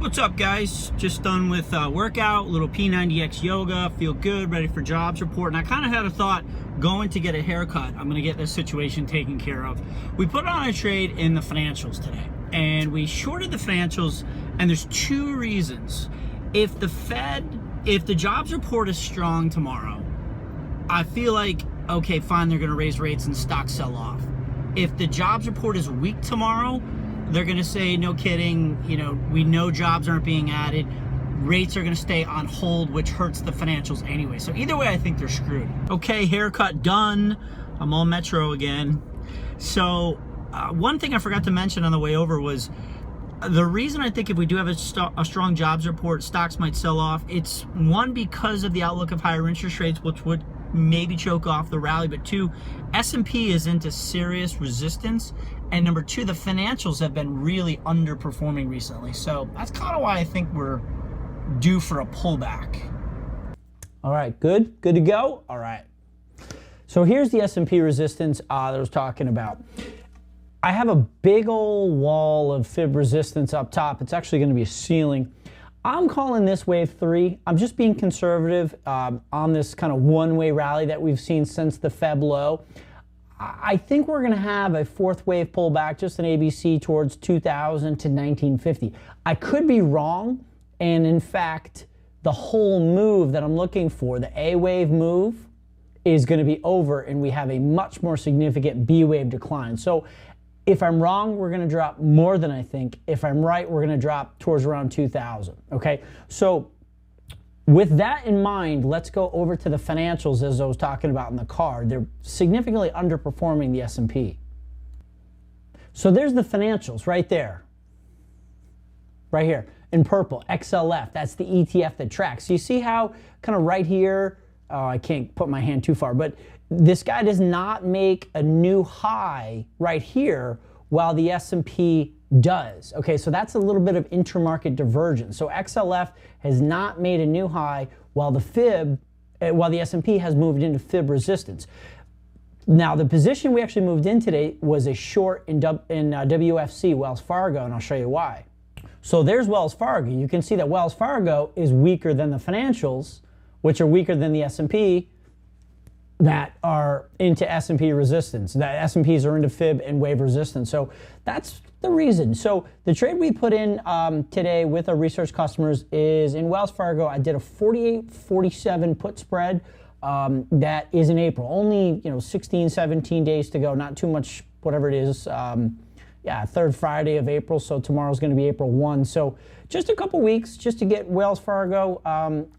What's up, guys? Just done with workout, a little P90X yoga, feel good, ready for jobs report. And I kind of had a thought going to get a haircut. I'm going to get this situation taken care of. We put on a trade in the financials today, and we shorted the financials, and there's two reasons. If the jobs report is strong tomorrow, I feel like, okay, fine, they're going to raise rates and stocks sell off. If the jobs report is weak tomorrow, they're going to say, no kidding, we know jobs aren't being added. Rates are going to stay on hold, which hurts the financials anyway. So either way, I think they're screwed. Okay, haircut done. I'm all Metro again. So one thing I forgot to mention on the way over was the reason I think if we do have a strong jobs report, stocks might sell off. It's one, because of the outlook of higher interest rates, which would maybe choke off the rally, but two, S&P is into serious resistance, and number two, the financials have been really underperforming recently. So that's kind of why I think we're due for a pullback. All right, good to go. All right, so here's the S&P resistance that I was talking about. I have a big old wall of fib resistance up top. It's actually going to be a ceiling. I'm calling this wave 3. I'm just being conservative on this kind of one-way rally that we've seen since the Feb low. I think we're going to have a fourth wave pullback, just an ABC towards 2000 to 1950. I could be wrong, and in fact, the whole move that I'm looking for, the A wave move, is going to be over, and we have a much more significant B wave decline. So if I'm wrong, we're going to drop more than I think. If I'm right, we're going to drop towards around 2000. Okay, so with that in mind, let's go over to the financials as I was talking about in the card. They're significantly underperforming the S&P. So there's the financials right there, right here in purple, XLF. That's the ETF that tracks. So you see how kind of right here, I can't put my hand too far, but this guy does not make a new high right here while the S&P does. Okay, so that's a little bit of intermarket divergence. So XLF has not made a new high while the S&P has moved into fib resistance. Now, the position we actually moved in today was a short in WFC, Wells Fargo, and I'll show you why. So there's Wells Fargo. You can see that Wells Fargo is weaker than the financials, which are weaker than the S&P, that are into S&P resistance. That S&Ps are into fib and wave resistance. So that's the reason. So the trade we put in today with our research customers is in Wells Fargo. I did a 48-47 put spread that is in April. Only 16, 17 days to go. Not too much, whatever it is. Third Friday of April. So tomorrow's going to be April 1. So just a couple weeks just to get Wells Fargo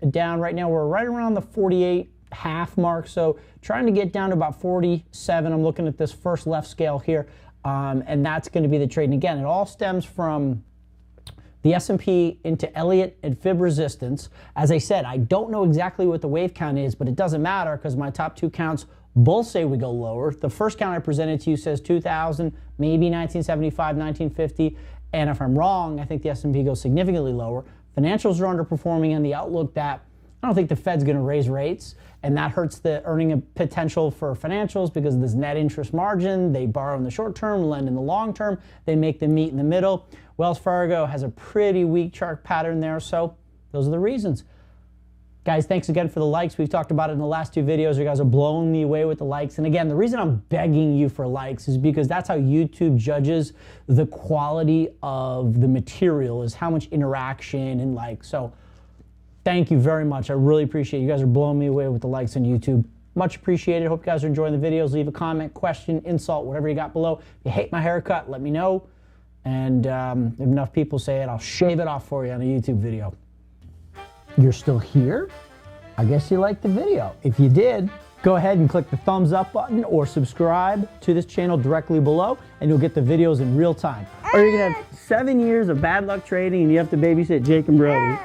down. Right now we're right around the 48 half mark, so trying to get down to about 47. I'm looking at this first left scale here, and that's going to be the trade. And again, it all stems from the S&P into Elliott and fib resistance. As I said, I don't know exactly what the wave count is, but it doesn't matter because my top two counts both say we go lower. The first count I presented to you says 2000, maybe 1975, 1950, and if I'm wrong, I think the S&P goes significantly lower. Financials are underperforming, and the outlook that I don't think the Fed's going to raise rates, and that hurts the earning potential for financials because of this net interest margin. They borrow in the short term, lend in the long term. They make them meet in the middle. Wells Fargo has a pretty weak chart pattern there, so those are the reasons. Guys, thanks again for the likes. We've talked about it in the last two videos. You guys are blowing me away with the likes. And again, the reason I'm begging you for likes is because that's how YouTube judges the quality of the material, is how much interaction and likes. So thank you very much. I really appreciate it. You guys are blowing me away with the likes on YouTube. Much appreciated. Hope you guys are enjoying the videos. Leave a comment, question, insult, whatever you got below. If you hate my haircut, let me know. And if enough people say it, I'll shave it off for you on a YouTube video. You're still here? I guess you liked the video. If you did, go ahead and click the thumbs up button or subscribe to this channel directly below, and you'll get the videos in real time. Or you're gonna have 7 years of bad luck trading and you have to babysit Jake and Brody.